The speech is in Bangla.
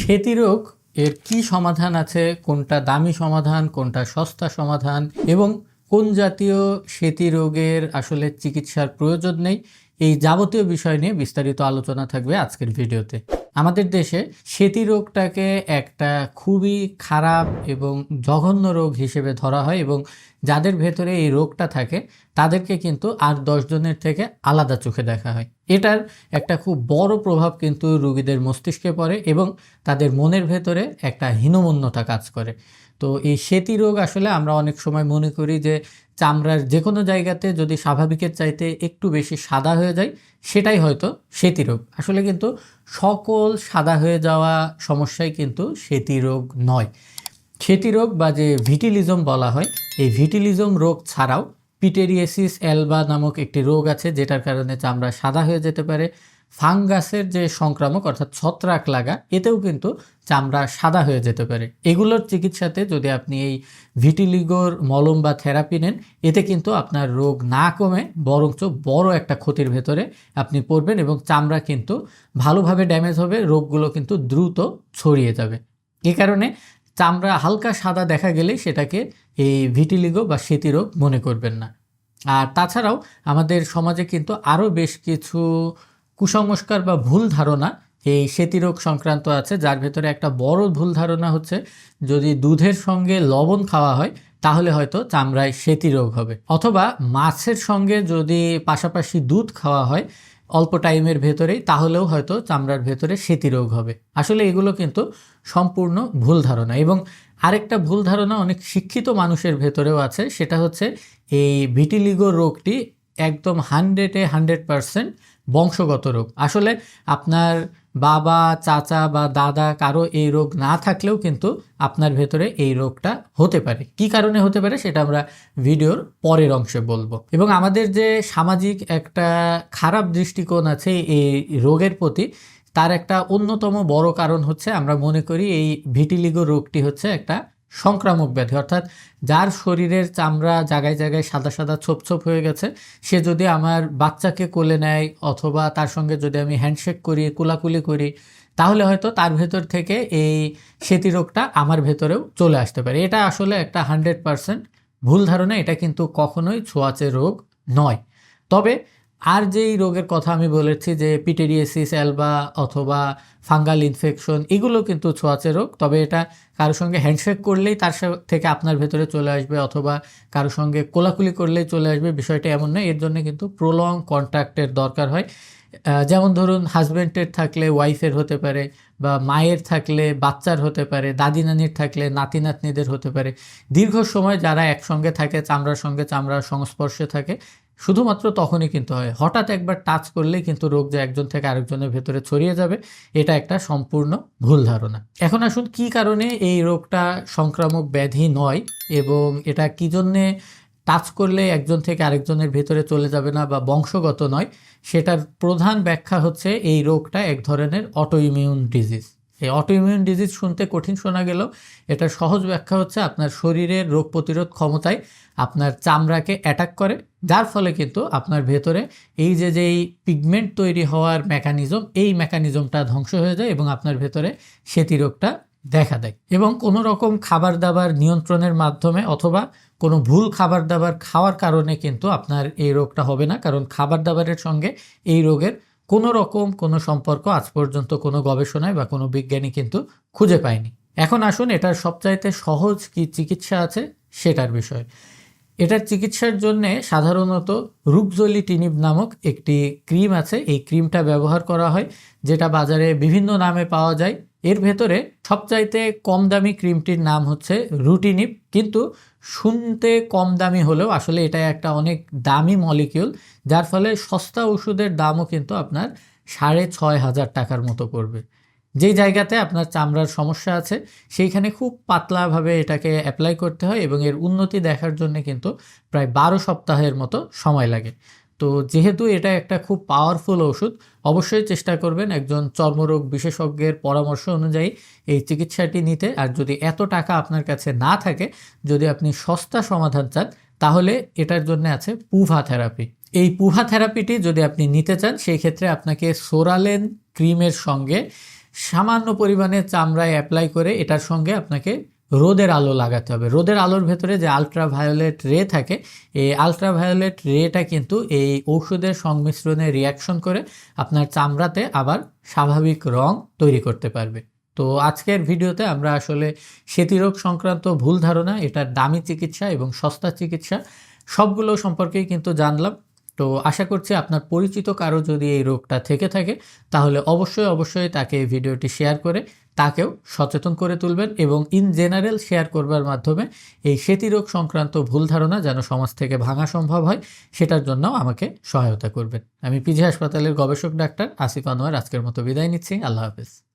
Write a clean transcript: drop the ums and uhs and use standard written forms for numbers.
সেতি রোগ এর কি সমাধান আছে, কোনটা দামি সমাধান, কোনটা সস্তা সমাধান এবং কোন জাতীয় সেতি রোগের আসলে চিকিৎসার প্রয়োজন নেই, এই যাবতীয় বিষয় নিয়ে বিস্তারিত আলোচনা থাকবে আজকের ভিডিওতে। আমাদের দেশে সেতি রোগটাকে একটা খুবই খারাপ এবং জঘন্য রোগ হিসেবে ধরা হয় এবং যাদের ভেতরে এই রোগটা থাকে তাদেরকে কিন্তু আর 10 জনের থেকে আলাদা চোখে দেখা হয়। এটার একটা খুব বড় প্রভাব কিন্তু রোগীদের মস্তিষ্কে পড়ে এবং তাদের মনের ভেতরে একটা হীনমন্যতা কাজ করে। তো এই সেতি রোগ আসলে আমরা অনেক সময় মনে করি যে চামড়ার যে কোনো জায়গাতে যদি স্বাভাবিকের চাইতে একটু বেশি সাদা হয়ে যায় সেটাই হয়তো সেতি রোগ। আসলে কিন্তু সকল সাদা হয়ে যাওয়া সমস্যাই কিন্তু সেতি রোগ নয়। সেতি রোগ বা যে ভিটিলিজম বলা হয়, এই ভিটিলিজম রোগ ছাড়াও পিটেরিয়াসিস অ্যালবা নামক একটি রোগ আছে যেটার কারণে চামড়া সাদা হয়ে যেতে পারে। ফাঙ্গাসের যে সংক্রামক অর্থাৎ ছত্রাক লাগা, এতেও কিন্তু চামড়া সাদা হয়ে যেতে পারে। এগুলোর চিকিৎসাতে যদি আপনি এই ভিটিলিগোর মলম বা থেরাপি নেন, এতে কিন্তু আপনার রোগ না কমে বরঞ্চ বড় একটা ক্ষতির ভেতরে আপনি পড়বেন এবং চামড়া কিন্তু ভালোভাবে ড্যামেজ হবে, রোগগুলো কিন্তু দ্রুত ছড়িয়ে যাবে। এ কারণে চামড়া হালকা সাদা দেখা গেলেই সেটাকে এই ভিটিলিগো বা সেতি রোগ মনে করবেন না। আর তাছাড়াও আমাদের সমাজে কিন্তু আরও বেশ কিছু কুসংস্কার বা ভুল ধারণা এই সেতি রোগ সংক্রান্ত আছে, যার ভেতরে একটা বড় ভুল ধারণা হচ্ছে যদি দুধের সঙ্গে লবণ খাওয়া হয় তাহলে হয়তো চামড়ায় সেতি রোগ হবে, অথবা মাছের সঙ্গে যদি পাশাপাশি দুধ খাওয়া হয় অল্প টাইমের ভেতরেই তাহলেও হয়তো চামড়ার ভেতরে সেতি রোগ হবে। আসলে এগুলো কিন্তু সম্পূর্ণ ভুল ধারণা। এবং আরেকটা ভুল ধারণা অনেক শিক্ষিত মানুষের ভেতরেও আছে, সেটা হচ্ছে এই ভিটিলিগো রোগটি একদম 100% বংশগত রোগ। আসলে আপনার বাবা, চাচা বা দাদা কারো এই রোগ না থাকলেও কিন্তু আপনার ভেতরে এই রোগটা হতে পারে। কি কারণে হতে পারে সেটা আমরা ভিডিওর পরের অংশে বলবো। এবং আমাদের যে সামাজিক একটা খারাপ দৃষ্টিকোণ আছে এই রোগের প্রতি, তার একটা অন্যতম বড় কারণ হচ্ছে আমরা মনে করি এই ভিটিলিগো রোগটি হচ্ছে একটা সংক্রামক ব্যাধি, অর্থাৎ যার শরীরের চামড়া জায়গায় জায়গায় সাদা সাদা ছোপ ছোপ হয়ে গেছে, সে যদি আমার বাচ্চাকে কোলে নেয় অথবা তার সঙ্গে যদি আমি হ্যান্ডশেক করি, কোলাকুলি করি, তাহলে হয়তো তার ভেতর থেকে এই সেতি রোগটা আমার ভেতরেও চলে আসতে পারে। এটা আসলে একটা 100% ভুল ধারণা। এটা কিন্তু কখনোই ছোঁয়াচে রোগ নয়। তবে আর যেই রোগের কথা আমি বলেছি যে পিটেরিয়াসিস অ্যালবা অথবা ফাঙ্গাল ইনফেকশন, এগুলো কিন্তু ছোঁয়াচে রোগ। তবে এটা কারোর সঙ্গে হ্যান্ডশেক করলেই তার থেকে আপনার ভেতরে চলে আসবে অথবা কারোর সঙ্গে কোলাকুলি করলেই চলে আসবে, বিষয়টা এমন নয়। এর জন্য কিন্তু প্রলং কন্ট্যাক্টের দরকার হয়। যেমন ধরুন হাজব্যান্ডের থাকলে ওয়াইফের হতে পারে, বা মায়ের থাকলে বাচ্চার হতে পারে, দাদি নানির থাকলে নাতি নাতনিদের হতে পারে। দীর্ঘ সময় যারা একসঙ্গে থাকে, চামড়ার সঙ্গে চামড়ার সংস্পর্শে থাকে, শুধুমাত্র তখনই কিন্তু হয়। হঠাৎ একবার টাচ করলেই কিন্তু রোগ যে একজন থেকে আরেকজনের ভেতরে ছড়িয়ে যাবে, এটা একটা সম্পূর্ণ ভুল ধারণা। এখন আসুন কি কারণে এই রোগটা সংক্রামক ব্যাধি নয় এবং এটা কি জন্যে টাচ করলে একজন থেকে আরেকজনের ভেতরে চলে যাবে না বা বংশগত নয়, সেটার প্রধান ব্যাখ্যা হচ্ছে এই রোগটা এক ধরনের অটোইমিউন ডিজিজ। এই অটোইমিউন ডিজিজ শুনতে কঠিন শোনা গেলেও এটার সহজ ব্যাখ্যা হচ্ছে আপনার শরীরের রোগ প্রতিরোধ ক্ষমতায় আপনার চামড়াকে অ্যাটাক করে, যার ফলে কিন্তু আপনার ভেতরে এই যেই পিগমেন্ট তৈরি হওয়ার মেকানিজম, এই মেকানিজমটা ধ্বংস হয়ে যায় এবং আপনার ভেতরে সেতি রোগটা দেখা দেয়। এবং কোনো রকম খাবার দাবার নিয়ন্ত্রণের মাধ্যমে অথবা কোনো ভুল খাবার দাবার খাওয়ার কারণে কিন্তু আপনার এই রোগটা হবে না, কারণ খাবার দাবারের সঙ্গে এই রোগের কোনো রকম কোনো সম্পর্ক আজ পর্যন্ত কোনো গবেষণায় বা কোনো বিজ্ঞানী কিন্তু খুঁজে পায়নি। এখন আসুন এটার সবচাইতে সহজ কি চিকিৎসা আছে সেটার বিষয়। এটার চিকিৎসার জন্যে সাধারণত রুক্সোলিটিনিব নামক একটি ক্রিম আছে, এই ক্রিমটা ব্যবহার করা হয়, যেটা বাজারে বিভিন্ন নামে পাওয়া যায়। এর ভেতরে সবচাইতে কম দামি ক্রিমটির নাম হচ্ছে রুটিনিব, কিন্তু শুনতে কম দামি হলেও আসলে এটা একটা অনেক দামি মলিকিউল, যার ফলে সস্তা ওষুধের দামও কিন্তু আপনার 6,500 টাকার মতো পড়বে। যেই জায়গাতে আপনার চামড়ার সমস্যা আছে সেইখানে খুব পাতলাভাবে এটাকে অ্যাপ্লাই করতে হয় এবং এর উন্নতি দেখার জন্য কিন্তু প্রায় 12 সপ্তাহের মতো সময় লাগে। তো যেহেতু এটা একটা খুব পাওয়ারফুল ওষুধ, অবশ্যই চেষ্টা করবেন একজন চর্মরোগ বিশেষজ্ঞের পরামর্শ অনুযায়ী এই চিকিৎসাটি নিতে। আর যদি এত টাকা আপনার কাছে না থাকে, যদি আপনি সস্তা সমাধান চান, তাহলে এটার জন্য আছে পুভা থেরাপি। এই পুভা থেরাপিটি যদি আপনি নিতে চান, সেই ক্ষেত্রে আপনাকে সোরালেন ক্রিমের সঙ্গে সামান্য পরিমাণে চামড়ায় অ্যাপ্লাই করে এটার সঙ্গে আপনাকে রোদের আলো লাগাতে হবে। রোদের আলোর ভেতরে যে আলট্রাভায়োলেট রে থাকে, এই আলট্রাভায়োলেট রেটা কিন্তু এই ঔষধের সংমিশ্রণে রিয়াকশন করে আপনার চামড়াতে আবার স্বাভাবিক রং তৈরি করতে পারবে। তো আজকের ভিডিওতে আমরা আসলে সেতিরোগ সংক্রান্ত ভুল ধারণা, এটার দামি চিকিৎসা এবং সস্তা চিকিৎসা সবগুলো সম্পর্কেই কিন্তু জানলাম। তো আশা করছি আপনার পরিচিত কারো যদি এই রোগটা থেকে থাকে তাহলে অবশ্যই তাকে এই ভিডিওটি শেয়ার করে তাকেও সচেতন করে তুলবেন এবং ইন জেনারেল শেয়ার করবার মাধ্যমে এই সেতিরোগ সংক্রান্ত ভুল ধারণা যেন সমাজ থেকে ভাঙা সম্ভব হয় সেটার জন্য আমাকে সহায়তা করবেন। আমি পিজি হাসপাতালের গবেষক ডাক্তার আসিফ আনোয়ার আজকের মতো বিদায় নিচ্ছি। আল্লাহ হাফেজ।